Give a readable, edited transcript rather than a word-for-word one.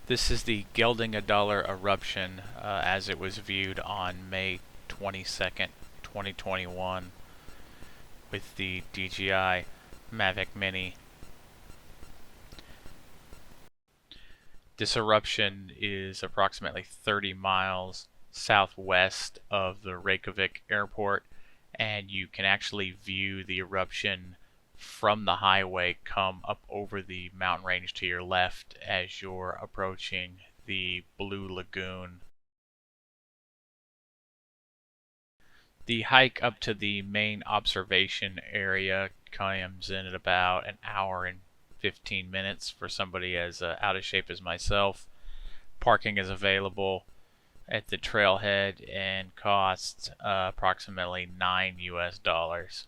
This is the Geldingadalir Eruption as it was viewed on May 22nd, 2021 with the DJI Mavic Mini. This eruption is approximately 30 miles southwest of the Reykjavik airport, and you can actually view the eruption from the highway come up over the mountain range to your left as you're approaching the Blue Lagoon. The hike up to the main observation area comes in at about an hour and 15 minutes for somebody as out of shape as myself. Parking is available at the trailhead and costs approximately $9 US.